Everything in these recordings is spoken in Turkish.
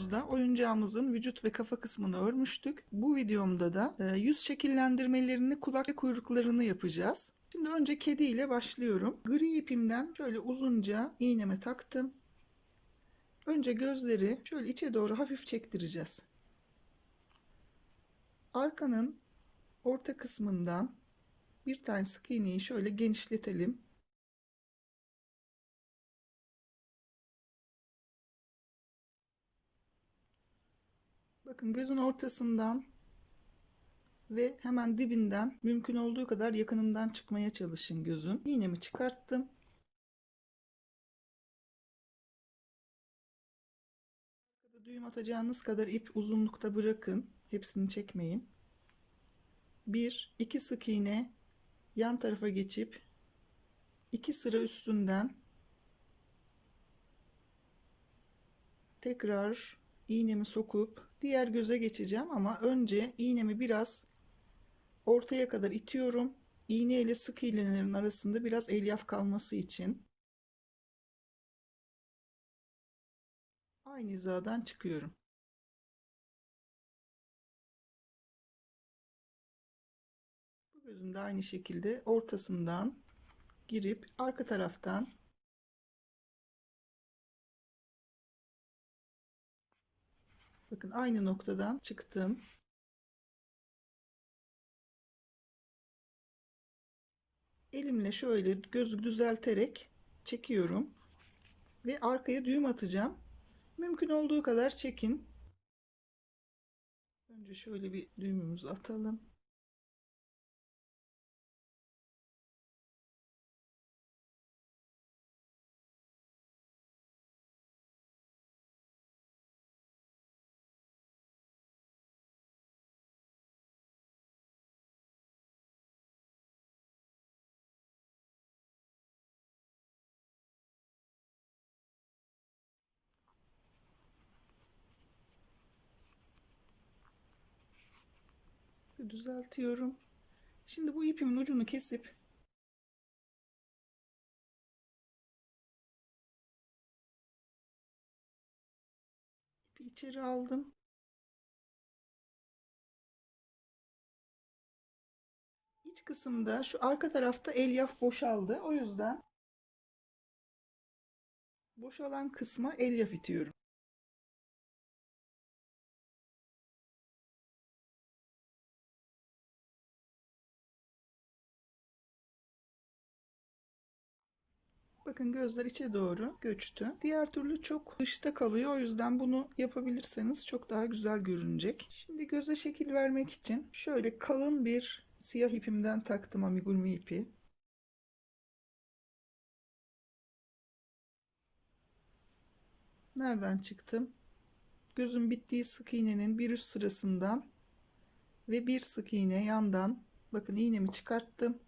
videomuzda oyuncağımızın vücut ve kafa kısmını örmüştük. Bu videomda da yüz şekillendirmelerini, kulak ve kuyruklarını yapacağız. Şimdi önce kedi ile başlıyorum. Gri ipimden şöyle uzunca iğneme taktım. Önce gözleri şöyle içe doğru hafif çektireceğiz. Arkanın orta kısmından bir tane sık iğneyi şöyle genişletelim. Bakın gözün ortasından ve hemen dibinden mümkün olduğu kadar yakınından çıkmaya çalışın gözün. İğnemi çıkarttım. Düğüm atacağınız kadar ip uzunlukta bırakın. Hepsini çekmeyin. 1-2 sık iğne yan tarafa geçip 2 sıra üstünden tekrar iğnemi sokup diğer göze geçeceğim ama önce iğnemi biraz ortaya kadar itiyorum. İğne ile sık iğnelerin arasında biraz elyaf kalması için. Aynı hizadan çıkıyorum. Bu gözün de aynı şekilde ortasından girip arka taraftan bakın aynı noktadan çıktım. Elimle şöyle gözü düzelterek çekiyorum ve arkaya düğüm atacağım. Mümkün olduğu kadar çekin. Önce şöyle bir düğümümüzü atalım. Düzeltiyorum. Şimdi bu ipimin ucunu kesip ipi içeri aldım. İç kısımda şu arka tarafta elyaf boşaldı. O yüzden boşalan kısma elyaf itiyorum. Bakın gözler içe doğru göçtü. Diğer türlü çok dışta kalıyor. O yüzden bunu yapabilirseniz çok daha güzel görünecek. Şimdi göze şekil vermek için şöyle kalın bir siyah ipimden taktım, amigurumi ipi. Nereden çıktım? Gözün bittiği sık iğnenin bir üst sırasından ve bir sık iğne yandan, bakın iğnemi çıkarttım.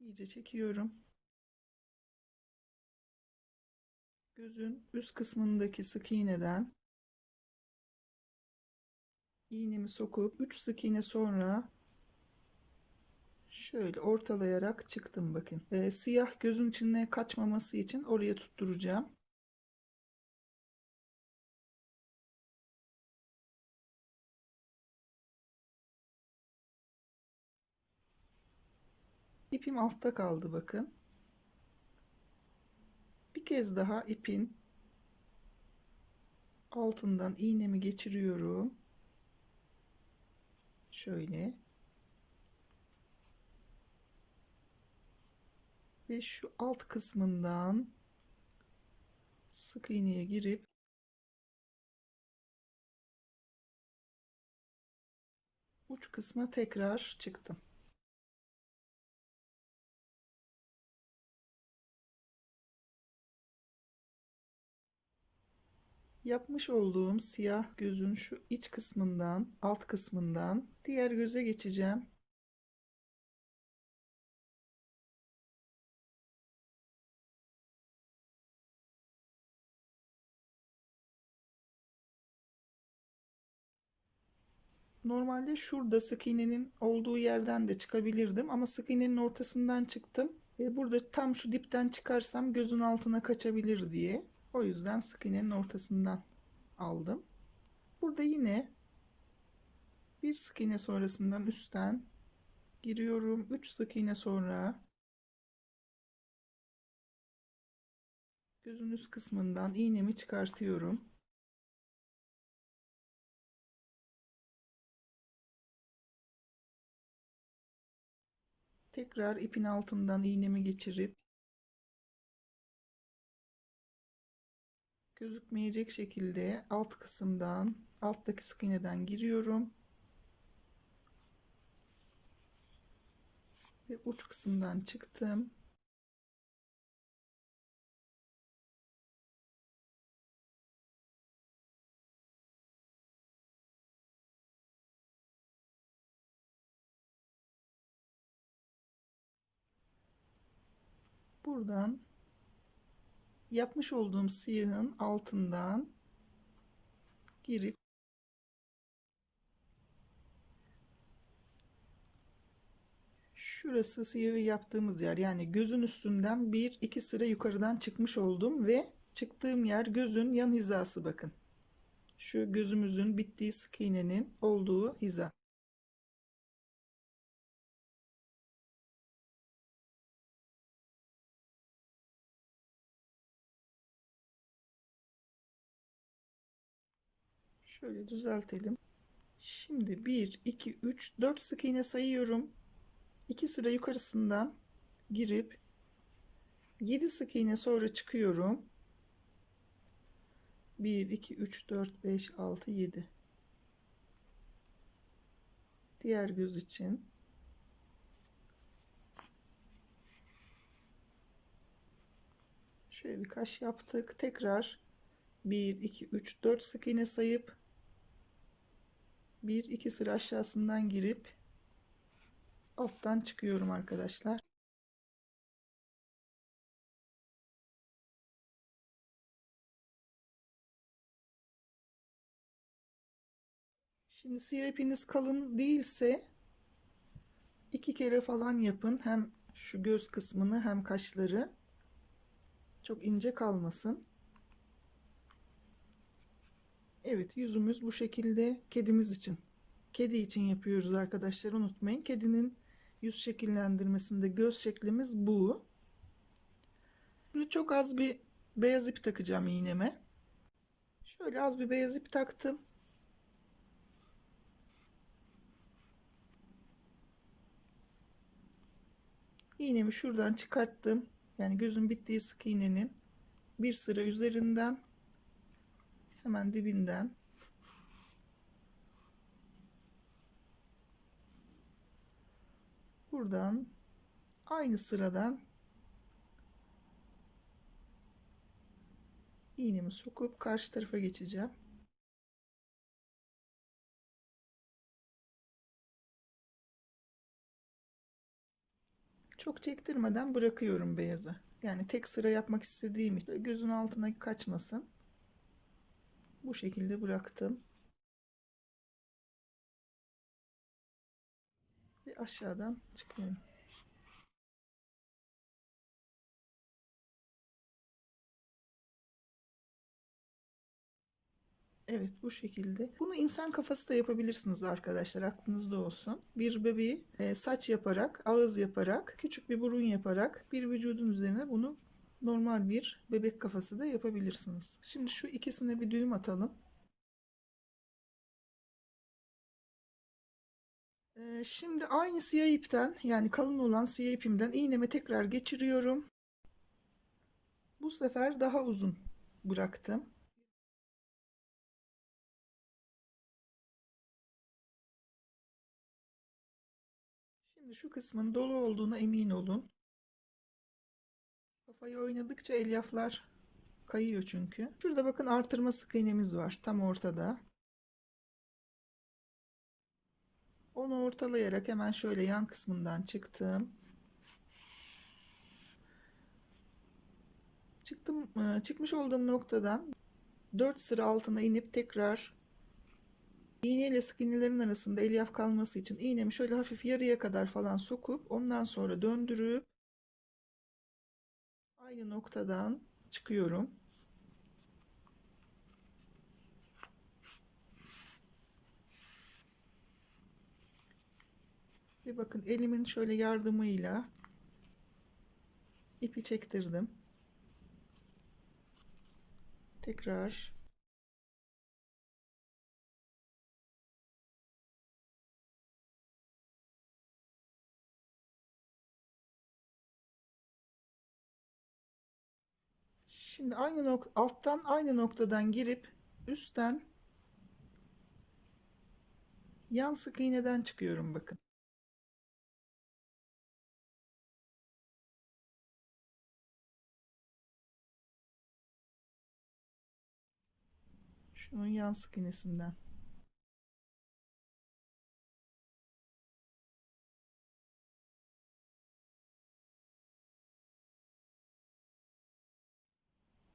İyice çekiyorum. Gözün üst kısmındaki sık iğneden iğnemi sokup 3 sık iğne sonra şöyle ortalayarak çıktım bakın. Siyah gözün içine kaçmaması için oraya tutturacağım. İpim altta kaldı bakın. Bir kez daha ipin altından iğnemi geçiriyorum. Şöyle. Ve şu alt kısmından sık iğneye girip uç kısma tekrar çıktım. Yapmış olduğum siyah gözün şu iç kısmından, alt kısmından diğer göze geçeceğim. Normalde şurada sık iğnenin olduğu yerden de çıkabilirdim ama sık iğnenin ortasından çıktım. Burada tam şu dipten çıkarsam gözün altına kaçabilir diye. O yüzden sık iğnenin ortasından aldım. Burada yine bir sık iğne sonrasından üstten giriyorum. 3 sık iğne sonra gözün üst kısmından iğnemi çıkartıyorum. Tekrar ipin altından iğnemi geçirip gözükmeyecek şekilde alt kısımdan, alttaki sık iğneden giriyorum. Ve uç kısımdan çıktım. Buradan yapmış olduğum siyahın altından girip şurası siyahı yaptığımız yer, yani gözün üstünden bir iki sıra yukarıdan çıkmış oldum ve çıktığım yer gözün yan hizası, bakın. Şu gözümüzün bittiği sık iğnenin olduğu hiza. Şöyle düzeltelim. Şimdi 1, 2, 3, 4 sık iğne sayıyorum. 2 sıra yukarısından girip 7 sık iğne sonra çıkıyorum. 1, 2, 3, 4, 5, 6, 7. Diğer göz için. Şöyle bir kaş yaptık. Tekrar 1, 2, 3, 4 sık iğne sayıp 1, 2 sıra aşağısından girip alttan çıkıyorum arkadaşlar. Şimdi siyah ipiniz kalın değilse 2 kere falan yapın. Hem şu göz kısmını hem kaşları, çok ince kalmasın. Evet, yüzümüz bu şekilde kedimiz için. Kedi için yapıyoruz arkadaşlar, unutmayın. Kedinin yüz şekillendirmesinde göz şeklimiz bu. Şimdi çok az bir beyaz ip takacağım iğneme. Şöyle az bir beyaz ip taktım. İğnemi şuradan çıkarttım. Yani gözün bittiği sık iğnenin bir sıra üzerinden, hemen dibinden buradan aynı sıradan iğnemi sokup karşı tarafa geçeceğim. Çok çektirmeden bırakıyorum beyazı. Yani tek sıra yapmak istediğim için gözün altına kaçmasın. Bu şekilde bıraktım. Ve aşağıdan çıkıyorum. Evet, bu şekilde. Bunu insan kafası da yapabilirsiniz arkadaşlar. Aklınızda olsun. Bir bebeği saç yaparak, ağız yaparak, küçük bir burun yaparak bir vücudun üzerine bunu normal bir bebek kafası da yapabilirsiniz. Şimdi şu ikisine bir düğüm atalım. Şimdi aynı siyah ipten, yani kalın olan siyah ipimden iğnemi tekrar geçiriyorum. Bu sefer daha uzun bıraktım. Şimdi şu kısmın dolu olduğuna emin olun. Kafayı oynadıkça elyaflar kayıyor çünkü. Şurada bakın artırma sık iğnemiz var tam ortada. Onu ortalayarak hemen şöyle yan kısmından çıktım. Çıkmış olduğum noktadan 4 sıra altına inip tekrar iğne ile sık iğnelerin arasında elyaf kalması için iğnemi şöyle hafif yarıya kadar falan sokup ondan sonra döndürüp aynı noktadan çıkıyorum. Ve bakın elimin şöyle yardımıyla ipi çektirdim. Tekrar şimdi alttan aynı noktadan girip üstten yan sık iğneden çıkıyorum bakın. Şunun yan sık iğnesinden.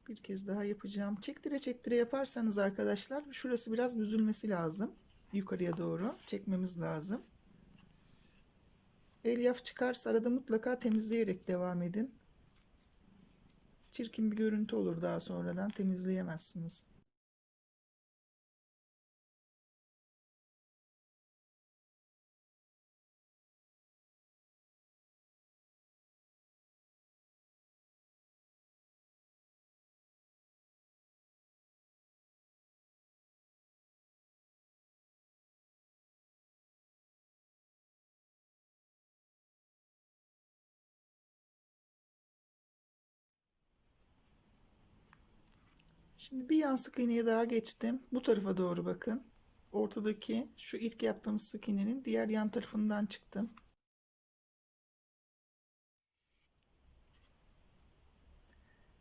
Bir kez daha yapacağım. Çektire çektire yaparsanız arkadaşlar şurası biraz büzülmesi lazım. Yukarıya doğru çekmemiz lazım. Elyaf çıkarsa arada mutlaka temizleyerek devam edin. Çirkin bir görüntü olur, daha sonradan temizleyemezsiniz. Şimdi bir yan sık iğneye daha geçtim. Bu tarafa doğru bakın. Ortadaki şu ilk yaptığımız sık iğnenin diğer yan tarafından çıktım.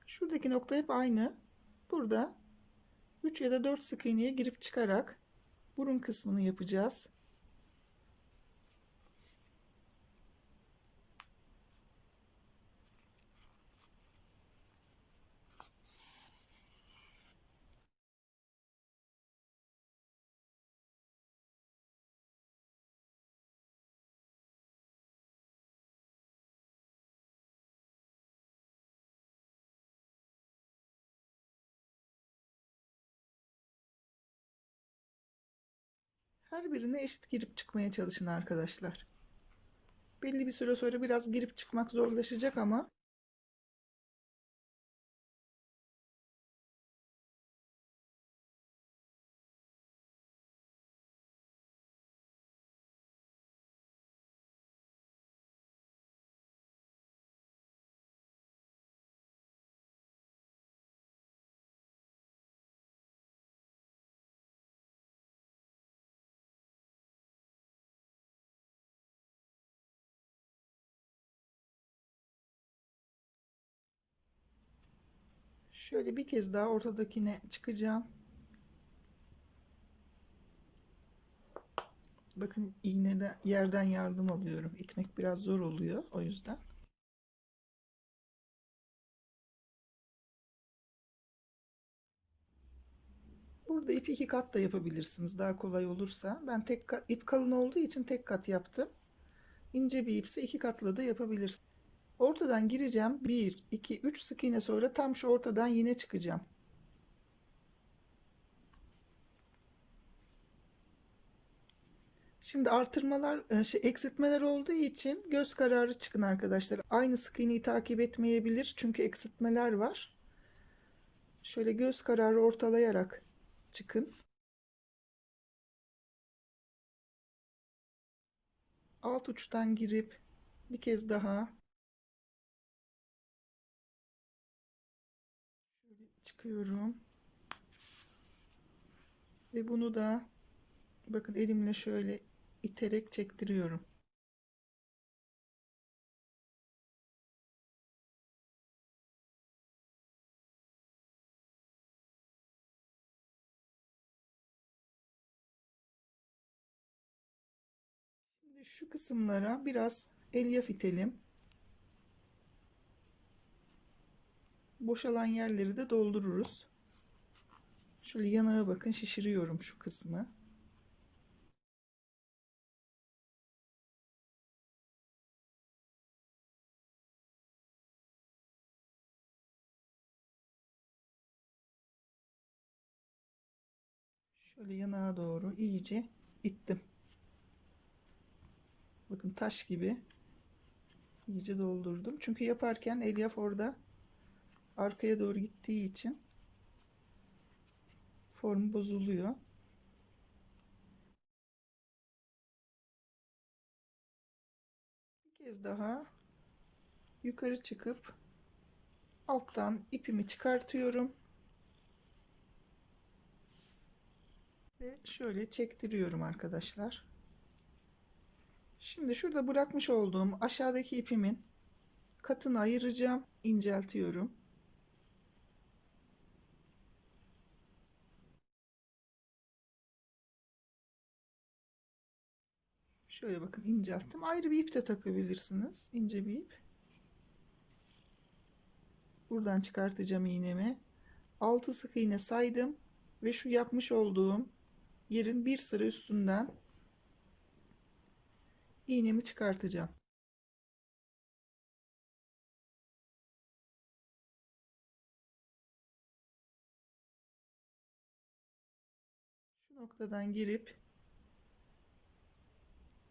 Şuradaki nokta hep aynı. Burada 3 ya da 4 sık iğneye girip çıkarak burun kısmını yapacağız. Her birine eşit girip çıkmaya çalışın arkadaşlar. Belli bir süre sonra biraz girip çıkmak zorlaşacak ama şöyle bir kez daha ortadakine çıkacağım. Bakın iğneden yerden yardım alıyorum. İtmek biraz zor oluyor o yüzden. Burada ip 2 kat da yapabilirsiniz. Daha kolay olursa. Ben tek kat, ip kalın olduğu için tek kat yaptım. İnce bir ipse 2 katla da yapabilirsiniz. Ortadan gireceğim. 1, 2, 3 sık iğne sonra tam şu ortadan yine çıkacağım. Şimdi artırmalar, eksiltmeler olduğu için göz kararı çıkın arkadaşlar. Aynı sık iğneyi takip etmeyebilir çünkü eksiltmeler var. Şöyle göz kararı ortalayarak çıkın. Alt uçtan girip bir kez daha şöyle çıkıyorum. Ve bunu da bakın elimle şöyle iterek çektiriyorum. Şimdi şu kısımlara biraz elyaf itelim. Boşalan yerleri de doldururuz. Şöyle yanağa bakın, şişiriyorum şu kısmı. Şöyle yanağa doğru iyice ittim. Bakın taş gibi iyice doldurdum. Çünkü yaparken elyaf orada arkaya doğru gittiği için form bozuluyor. Bir kez daha yukarı çıkıp alttan ipimi çıkartıyorum ve şöyle çektiriyorum arkadaşlar. Şimdi şurada bırakmış olduğum aşağıdaki ipimin katını ayıracağım, inceltiyorum. Şöyle bakın incelttim. Ayrı bir ip de takabilirsiniz. İnce bir ip. Buradan çıkartacağım iğnemi. 6 sık iğne saydım ve şu yapmış olduğum yerin bir sıra üstünden iğnemi çıkartacağım. Şu noktadan girip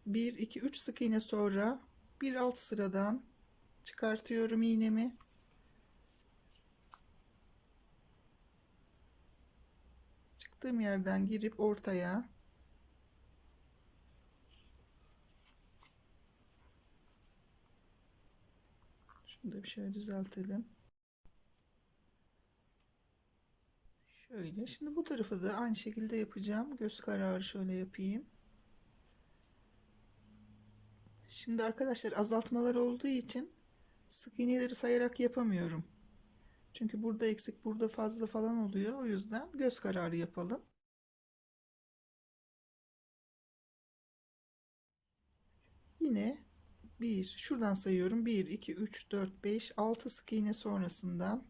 1 2 3 sık iğne sonra bir alt sıradan çıkartıyorum iğnemi. Çıktığım yerden girip ortaya şunu da bir şöyle düzeltelim. Şöyle. Şimdi bu tarafı da aynı şekilde yapacağım. Göz kararı şöyle yapayım. Şimdi arkadaşlar azaltmalar olduğu için sık iğneleri sayarak yapamıyorum. Çünkü burada eksik, burada fazla falan oluyor. O yüzden göz kararı yapalım. Yine şuradan sayıyorum. 1 2 3 4 5 6 sık iğne sonrasından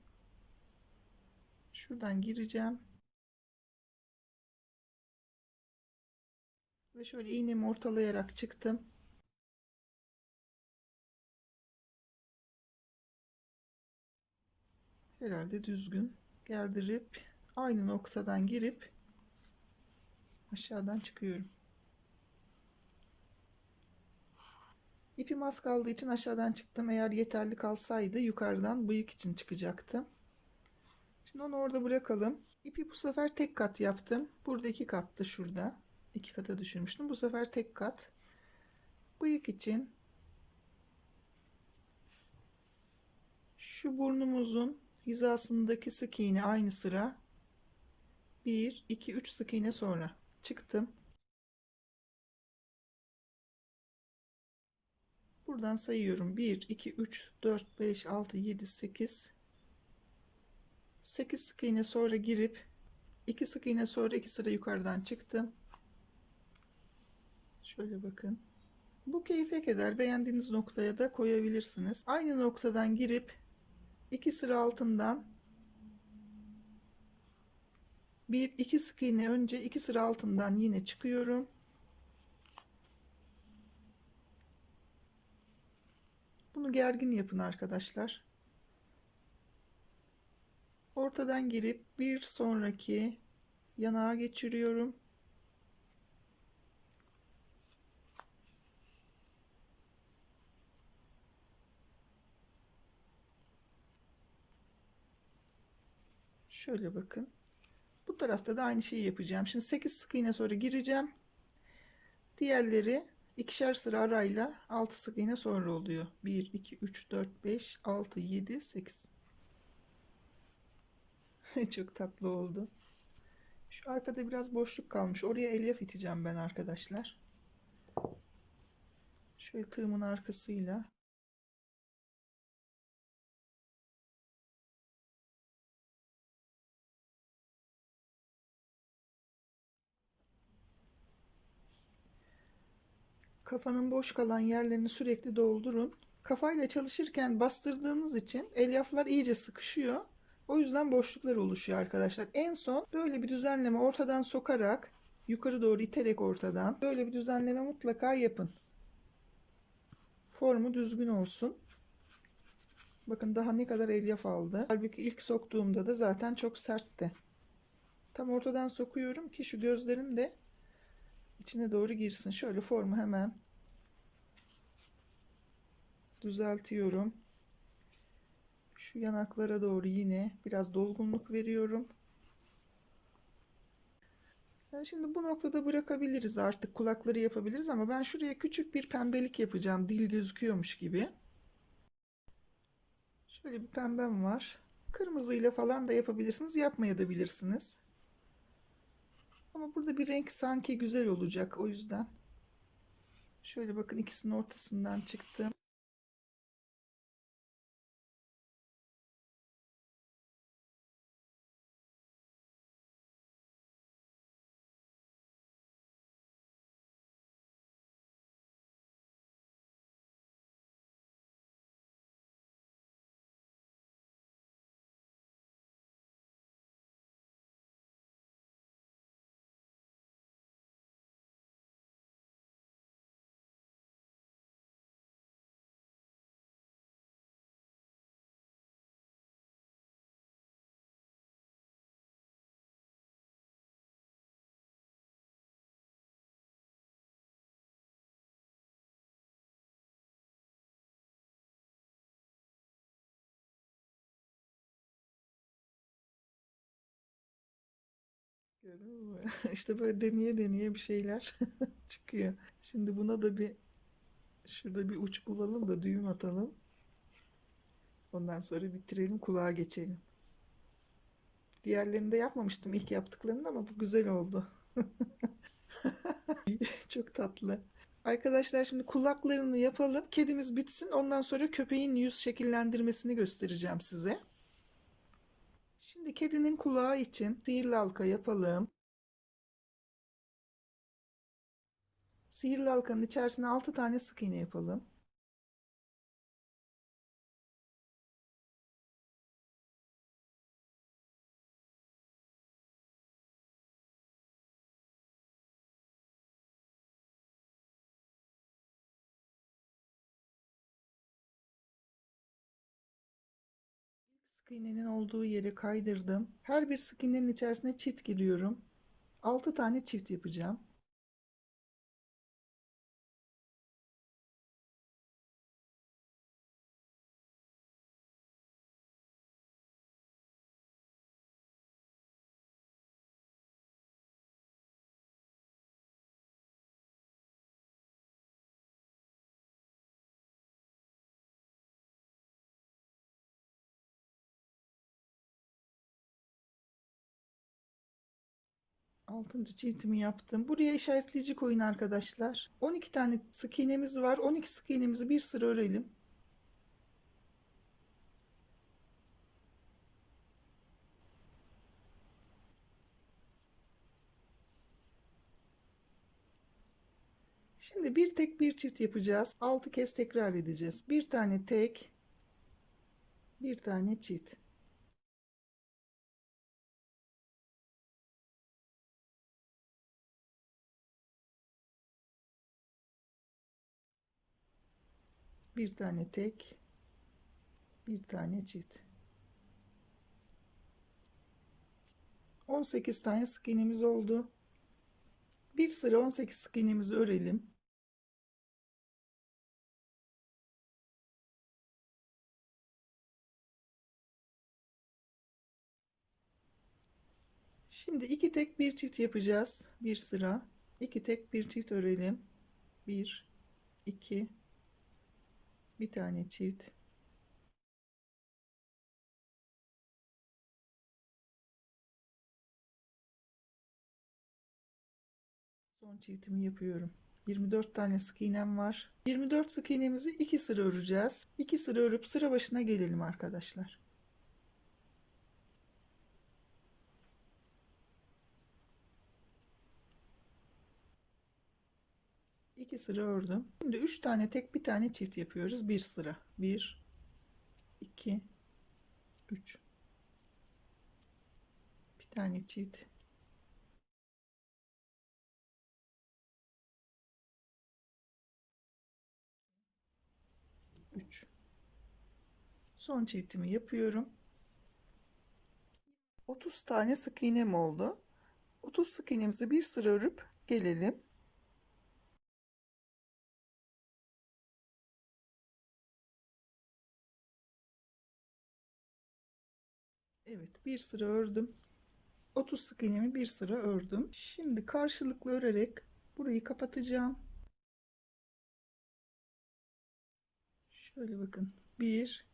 şuradan gireceğim. Ve şöyle iğnemi ortalayarak çıktım. Herhalde düzgün gerdirip aynı noktadan girip aşağıdan çıkıyorum. İpim az kaldığı için aşağıdan çıktım. Eğer yeterli kalsaydı yukarıdan bıyık için çıkacaktım. Şimdi onu orada bırakalım. İpi bu sefer tek kat yaptım. Burada 2 kattı şurada. 2 kata düşürmüştüm. Bu sefer tek kat. Bıyık için şu burnumuzun hizasındaki sık iğne aynı sıra 1 2 3 sık iğne sonra çıktım. Buradan sayıyorum. 1 2 3 4 5 6 7 8 8 sık iğne sonra girip 2 sık iğne sonra 2 sıra yukarıdan çıktım. Şöyle bakın. Bu keyfe kadar beğendiğiniz noktaya da koyabilirsiniz. Aynı noktadan girip 2 sıra altından 1 2 sık iğne önce 2 sıra altından yine çıkıyorum. Bunu gergin yapın arkadaşlar. Ortadan girip bir sonraki yanağa geçiriyorum. Şöyle bakın. Bu tarafta da aynı şeyi yapacağım. Şimdi 8 sık iğne sonra gireceğim. Diğerleri ikişer sıra arayla 6 sık iğne sonra oluyor. 1 2 3 4 5 6 7 8. Çok tatlı oldu. Şu arkada biraz boşluk kalmış. Oraya elyaf iteceğim ben arkadaşlar. Şöyle tığımın arkasıyla. Kafanın boş kalan yerlerini sürekli doldurun. Kafayla çalışırken bastırdığınız için elyaflar iyice sıkışıyor. O yüzden boşluklar oluşuyor arkadaşlar. En son böyle bir düzenleme ortadan sokarak yukarı doğru iterek ortadan böyle bir düzenleme mutlaka yapın. Formu düzgün olsun. Bakın daha ne kadar elyaf aldı. Halbuki ilk soktuğumda da zaten çok sertti. Tam ortadan sokuyorum ki şu gözlerim de içine doğru girsin. Şöyle formu hemen düzeltiyorum. Şu yanaklara doğru yine biraz dolgunluk veriyorum. Yani şimdi bu noktada bırakabiliriz, artık kulakları yapabiliriz ama ben şuraya küçük bir pembelik yapacağım. Dil gözüküyormuş gibi. Şöyle bir pembem var. Kırmızıyla falan da yapabilirsiniz, yapmayabilirsiniz. Ama burada bir renk sanki güzel olacak, o yüzden. Şöyle bakın, ikisinin ortasından çıktım. Gördünüz mü? İşte böyle deneye deneye bir şeyler çıkıyor. Şimdi buna da şurada bir uç bulalım da düğüm atalım. Ondan sonra bitirelim, kulağa geçelim. Diğerlerini de yapmamıştım, ilk yaptıklarını, ama bu güzel oldu. Çok tatlı. Arkadaşlar şimdi kulaklarını yapalım. Kedimiz bitsin. Ondan sonra köpeğin yüz şekillendirmesini göstereceğim size. Şimdi kedinin kulağı için sihirli halka yapalım. Sihirli halkanın içerisine 6 tane sık iğne yapalım. Sık iğnenin olduğu yere kaydırdım. Her bir sık iğnenin içerisine çift giriyorum. 6 tane çift yapacağım. Altıncı çiftimi yaptım. Buraya işaretleyici koyun arkadaşlar. 12 tane sık iğnemiz var. 12 sık iğnemizi bir sıra örelim. Şimdi bir tek bir çift yapacağız. 6 kez tekrar edeceğiz. Bir tane tek, bir tane çift. Bir tane tek, bir tane çift. 18 tane sık iğnemiz oldu. Bir sıra 18 sık iğnemizi örelim. Şimdi iki tek bir çift yapacağız. Bir sıra. İki tek bir çift örelim. Bir, iki, bir tane çift. Son çiftimi yapıyorum. 24 tane sık iğnem var. 24 sık iğnemizi 2 sıra öreceğiz. 2 sıra örüp sıra başına gelelim arkadaşlar. 2 sıra ördüm. Şimdi 3 tane tek, bir tane çift yapıyoruz. Bir sıra. 1, 2, 3. Bir tane çift. Üç. Son çiftimi yapıyorum. 30 tane sık iğnem oldu. 30 sık iğnemizi bir sıra örüp gelelim. Evet, bir sıra ördüm. 30 sık iğnemi bir sıra ördüm. Şimdi karşılıklı örerek burayı kapatacağım. Şöyle bakın. 1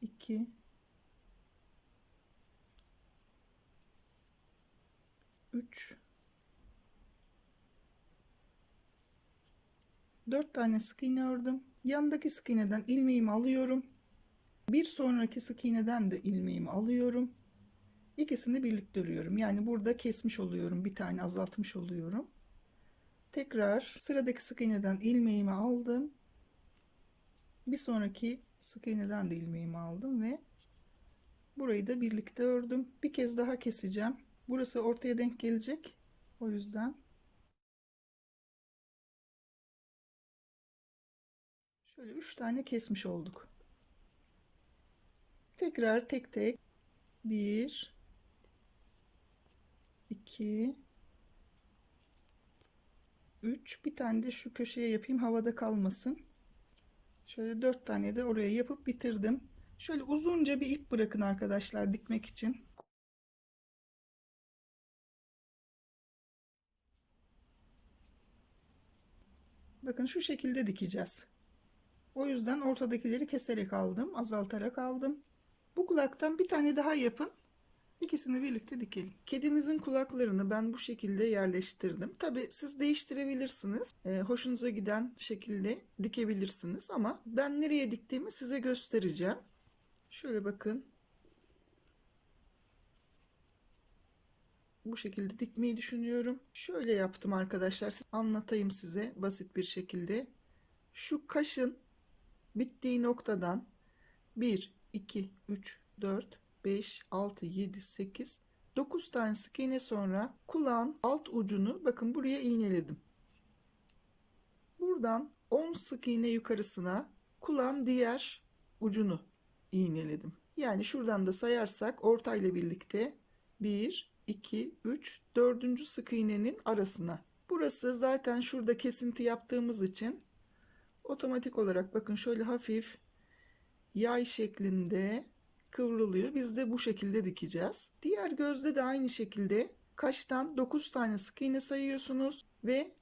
2 3 4 tane sık iğne ördüm. Yanındaki sık iğneden ilmeğimi alıyorum. Bir sonraki sık iğneden de ilmeğimi alıyorum. İkisini birlikte örüyorum. Yani burada kesmiş oluyorum. Bir tane azaltmış oluyorum. Tekrar sıradaki sık iğneden ilmeğimi aldım. Bir sonraki sık iğneden de ilmeğimi aldım ve burayı da birlikte ördüm. Bir kez daha keseceğim. Burası ortaya denk gelecek. O yüzden şöyle 3 tane kesmiş olduk. Tekrar tek tek 1 2 3 bir tane de şu köşeye yapayım havada kalmasın. Şöyle 4 tane de oraya yapıp bitirdim. Şöyle uzunca bir ip bırakın arkadaşlar dikmek için. Bakın şu şekilde dikeceğiz. O yüzden ortadakileri keserek aldım, azaltarak aldım. Bu kulaktan bir tane daha yapın. İkisini birlikte dikelim. Kedimizin kulaklarını ben bu şekilde yerleştirdim. Tabi siz değiştirebilirsiniz. Hoşunuza giden şekilde dikebilirsiniz ama ben nereye diktiğimi size göstereceğim. Şöyle bakın. Bu şekilde dikmeyi düşünüyorum. Şöyle yaptım arkadaşlar. Anlatayım size basit bir şekilde. Şu kaşın bittiği noktadan 1, 2, 3, 4, 5, 6, 7, 8, 9 tane sık iğne sonra kulağın alt ucunu bakın buraya iğneledim. Buradan 10 sık iğne yukarısına kulağın diğer ucunu iğneledim. Yani şuradan da sayarsak ortayla birlikte 1, 2, 3, 4. sık iğnenin arasına. Burası zaten şurada kesinti yaptığımız için otomatik olarak bakın şöyle hafif yay şeklinde kıvrılıyor. Biz de bu şekilde dikeceğiz. Diğer gözde de aynı şekilde kaştan 9 tane sık iğne sayıyorsunuz ve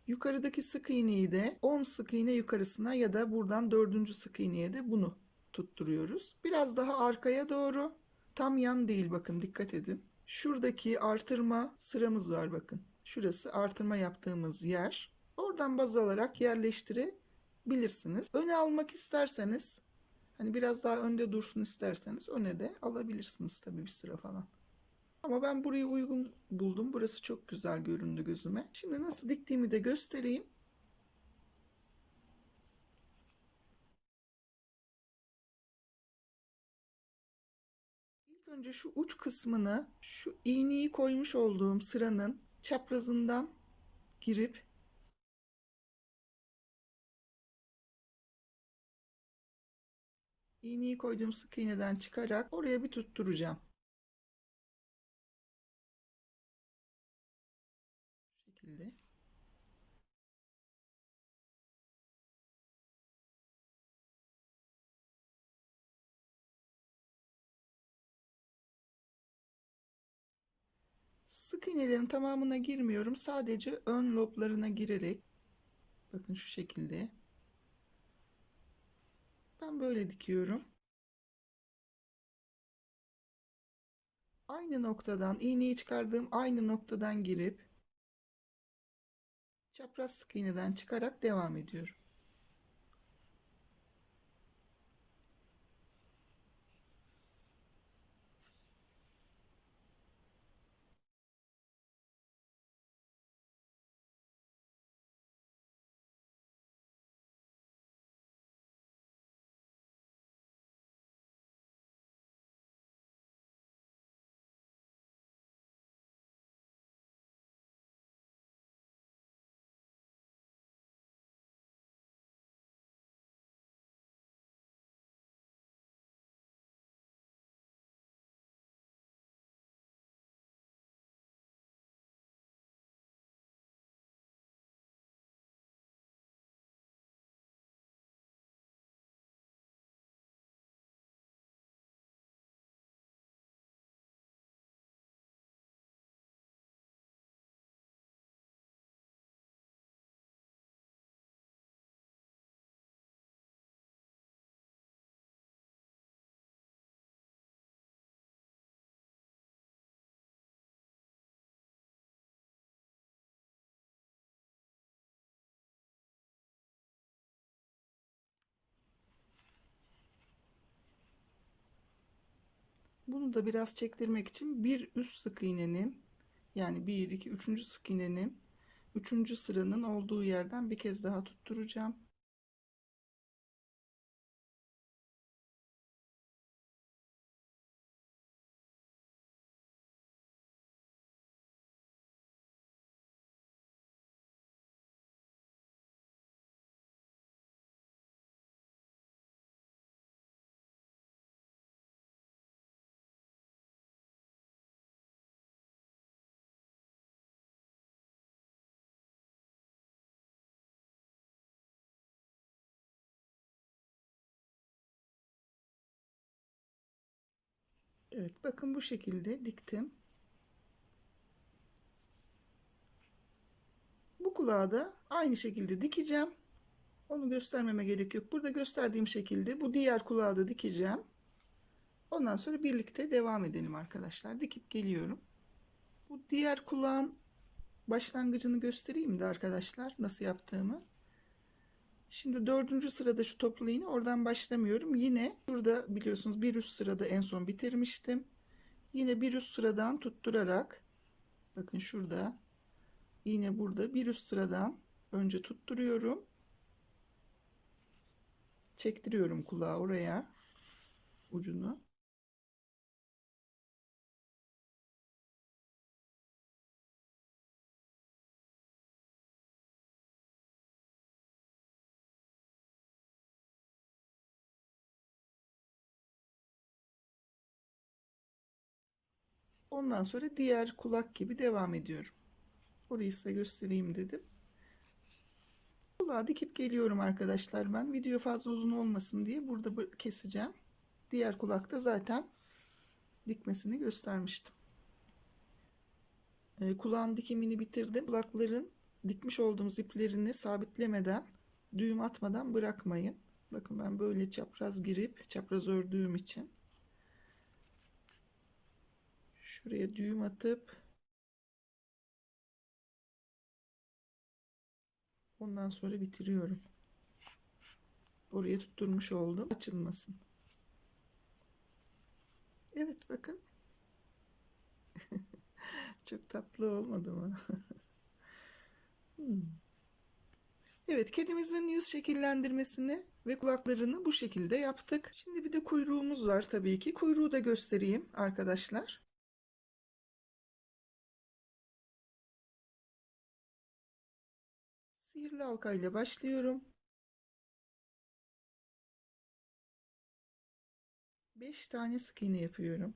yukarıdaki sık iğneyi de 10 sık iğne yukarısına ya da buradan 4. sık iğneye de bunu tutturuyoruz. Biraz daha arkaya doğru, tam yan değil, bakın dikkat edin. Şuradaki artırma sıramız var bakın. Şurası artırma yaptığımız yer. Oradan baz alarak yerleştirebilirsiniz. Öne almak isterseniz, hani biraz daha önde dursun isterseniz öne de alabilirsiniz tabii, bir sıra falan. Ama ben burayı uygun buldum. Burası çok güzel göründü gözüme. Şimdi nasıl diktiğimi de göstereyim. İlk önce şu uç kısmını şu iğneyi koymuş olduğum sıranın çaprazından girip iğneyi koyduğum sık iğneden çıkarak oraya bir tutturacağım. Bu şekilde. Sık iğnelerin tamamına girmiyorum. Sadece ön loblarına girerek bakın şu şekilde. Ben böyle dikiyorum. Aynı noktadan iğneyi çıkardığım aynı noktadan girip çapraz sık iğneden çıkarak devam ediyorum. Bunu da biraz çektirmek için bir üst sık iğnenin, yani 1 2 3. sık iğnenin 3. sıranın olduğu yerden bir kez daha tutturacağım. Evet, bakın bu şekilde diktim. Bu kulağı da aynı şekilde dikeceğim. Onu göstermeme gerek yok. Burada gösterdiğim şekilde bu diğer kulağı da dikeceğim. Ondan sonra birlikte devam edelim arkadaşlar. Dikip geliyorum. Bu diğer kulağın başlangıcını göstereyim de arkadaşlar nasıl yaptığımı. Şimdi 4. sırada şu toplu iğne, oradan başlamıyorum. Yine burada biliyorsunuz bir üst sırada en son bitirmiştim. Yine bir üst sıradan tutturarak, bakın şurada, yine burada bir üst sıradan önce tutturuyorum. Çektiriyorum kulağı oraya, ucunu. Ondan sonra diğer kulak gibi devam ediyorum. Orayı size göstereyim dedim. Kulağı dikip geliyorum arkadaşlar ben. Video fazla uzun olmasın diye burada keseceğim. Diğer kulakta zaten dikmesini göstermiştim. Kulağın dikimini bitirdim. Kulakların dikmiş olduğumuz iplerini sabitlemeden, düğüm atmadan bırakmayın. Bakın ben böyle çapraz girip çapraz ördüğüm için şuraya düğüm atıp ondan sonra bitiriyorum. Oraya tutturmuş oldum. Açılmasın. Evet, bakın. Çok tatlı olmadı mı? Evet, kedimizin yüz şekillendirmesini ve kulaklarını bu şekilde yaptık. Şimdi bir de kuyruğumuz var tabii ki. Kuyruğu da göstereyim arkadaşlar. Sihirli halka ile başlıyorum. 5 tane sık iğne yapıyorum.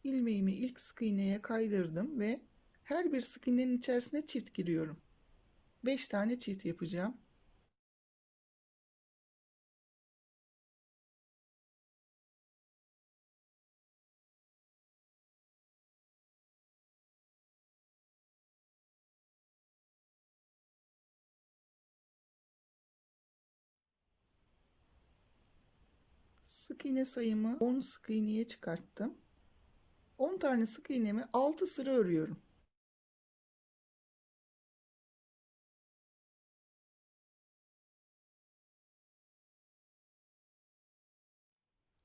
İlmeğimi ilk sık iğneye kaydırdım ve her bir sık iğnenin içerisine çift giriyorum. 5 tane çift yapacağım. Sık iğne sayımı 10 sık iğneye çıkarttım. 10 tane sık iğnemi 6 sıra örüyorum.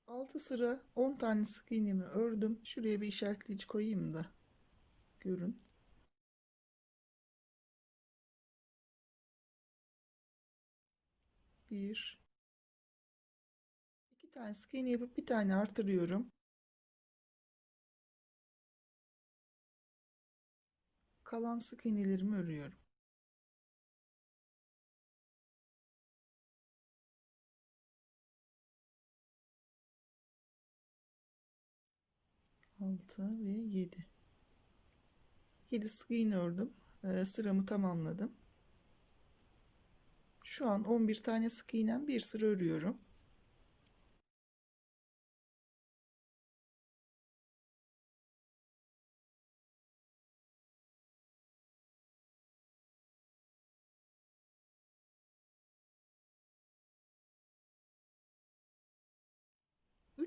6 sıra 10 tane sık iğnemi ördüm. Şuraya bir işaretleyici koyayım da görün. Bir, iki tane sık iğne yapıp bir tane artırıyorum. Kalan sık iğnelerimi örüyorum. 6 ve 7. 7 sık iğne ördüm. Sıramı tamamladım. Şu an 11 tane sık iğnem, bir sıra örüyorum.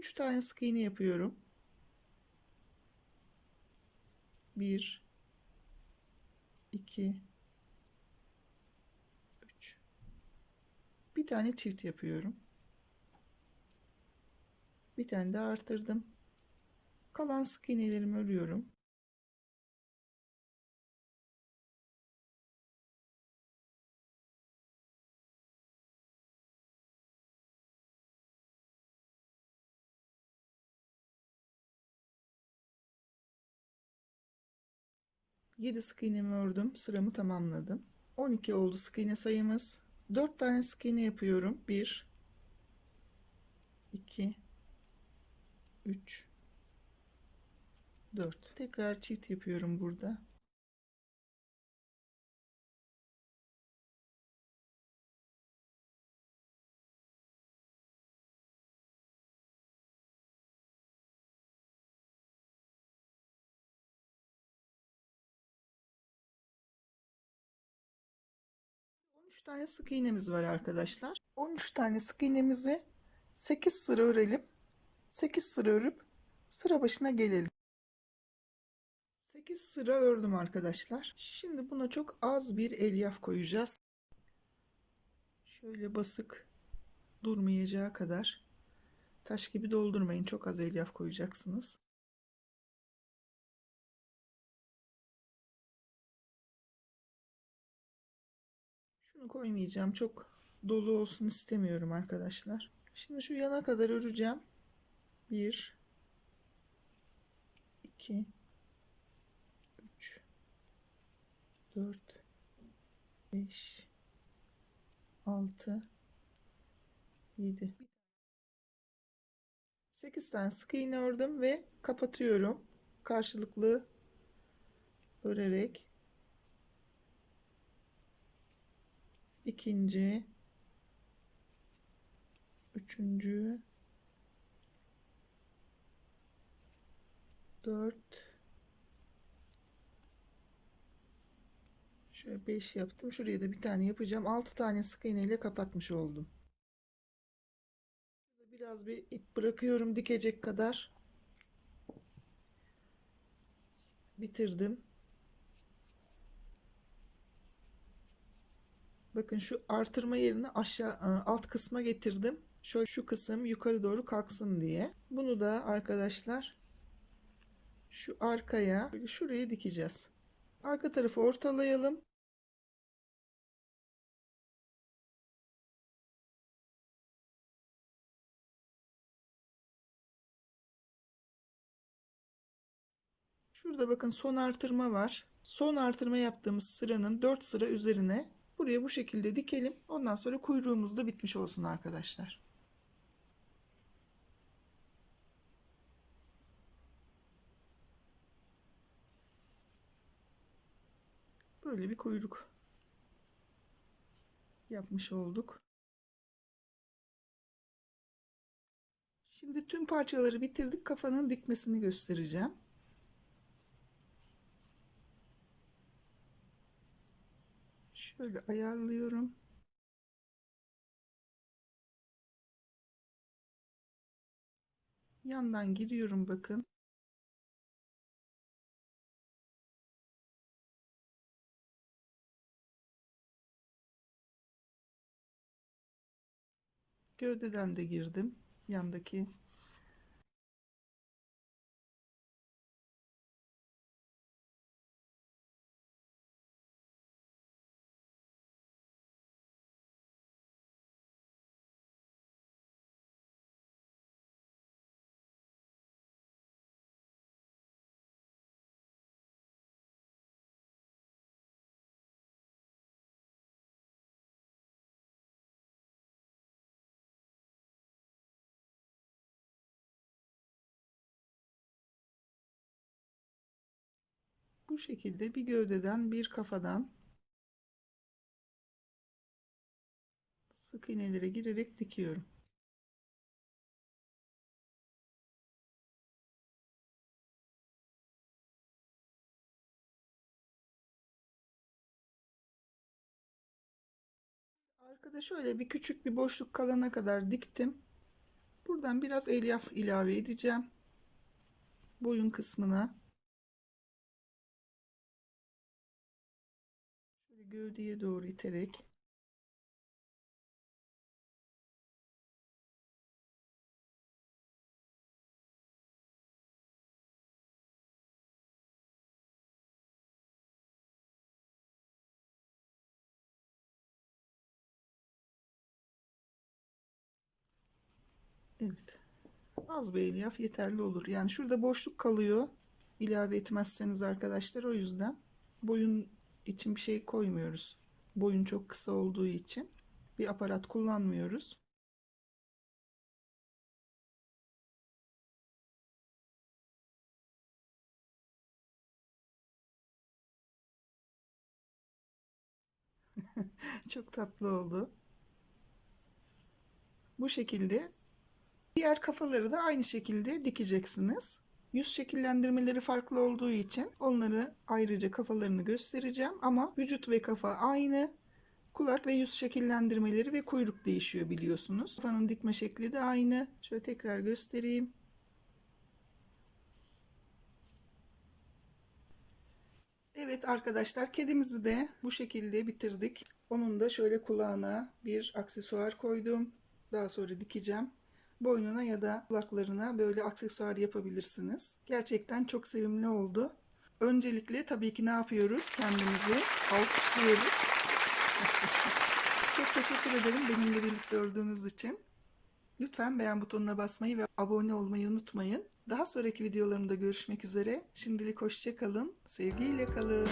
3 tane sık iğne yapıyorum. 1 2 3. Bir tane çift yapıyorum. Bir tane daha artırdım. Kalan sık iğnelerimi örüyorum. Yedi sık iğnemi ördüm. Sıramı tamamladım. 12 oldu sık iğne sayımız. 4 tane sık iğne yapıyorum. 1 2 3 4. Tekrar çift yapıyorum burada. On üç tane sık iğnemiz var arkadaşlar. 13 tane sık iğnemizi 8 sıra örelim. 8 sıra örüp sıra başına gelelim. 8 sıra ördüm arkadaşlar. Şimdi buna çok az bir elyaf koyacağız. Şöyle basık durmayacağı kadar, taş gibi doldurmayın. Çok az elyaf koyacaksınız. Şunu koymayacağım. Çok dolu olsun istemiyorum arkadaşlar. Şimdi şu yana kadar öreceğim. 1 2 3 4 5 6 7 8 tane sık iğne ördüm ve kapatıyorum. Karşılıklı örerek ikinci, üçüncü, 4, şöyle 5 yaptım. Şuraya da bir tane yapacağım. 6 tane sık iğne ile kapatmış oldum. Biraz bir ip bırakıyorum dikecek kadar. Bitirdim. Bakın şu artırma yerini aşağı alt kısma getirdim. Şöyle şu kısım yukarı doğru kalksın diye. Bunu da arkadaşlar şu arkaya böyle şuraya dikeceğiz. Arka tarafı ortalayalım. Şurada bakın son artırma var. Son artırma yaptığımız sıranın 4 sıra üzerine buraya bu şekilde dikelim. Ondan sonra kuyruğumuz da bitmiş olsun arkadaşlar. Böyle bir kuyruk yapmış olduk. Şimdi tüm parçaları bitirdik. Kafanın dikmesini göstereceğim. Şöyle ayarlıyorum. Yandan giriyorum bakın. Gövdeden de girdim. Yandaki. Bu şekilde bir gövdeden bir kafadan sık iğnelere girerek dikiyorum. Arkada şöyle bir küçük bir boşluk kalana kadar diktim. Buradan biraz elyaf ilave edeceğim. Boyun kısmına. Şöyle gövdeye doğru iterek. Evet. Az bir elyaf yeterli olur. Yani şurada boşluk kalıyor. İlave etmezseniz arkadaşlar, o yüzden boyun için bir şey koymuyoruz. Boyun çok kısa olduğu için bir aparat kullanmıyoruz. Çok tatlı oldu. Bu şekilde diğer kafaları da aynı şekilde dikeceksiniz. Yüz şekillendirmeleri farklı olduğu için onları ayrıca kafalarını göstereceğim ama vücut ve kafa aynı. Kulak ve yüz şekillendirmeleri ve kuyruk değişiyor biliyorsunuz. Kafanın dikme şekli de aynı. Şöyle tekrar göstereyim. Evet arkadaşlar, kedimizi de bu şekilde bitirdik. Onun da şöyle kulağına bir aksesuar koydum. Daha sonra dikeceğim. Boynuna ya da kulaklarına böyle aksesuar yapabilirsiniz. Gerçekten çok sevimli oldu. Öncelikle tabii ki ne yapıyoruz? Kendimizi alkışlıyoruz. Çok teşekkür ederim benimle birlikte olduğunuz için. Lütfen beğen butonuna basmayı ve abone olmayı unutmayın. Daha sonraki videolarımda görüşmek üzere. Şimdilik hoşça kalın, sevgiyle kalın.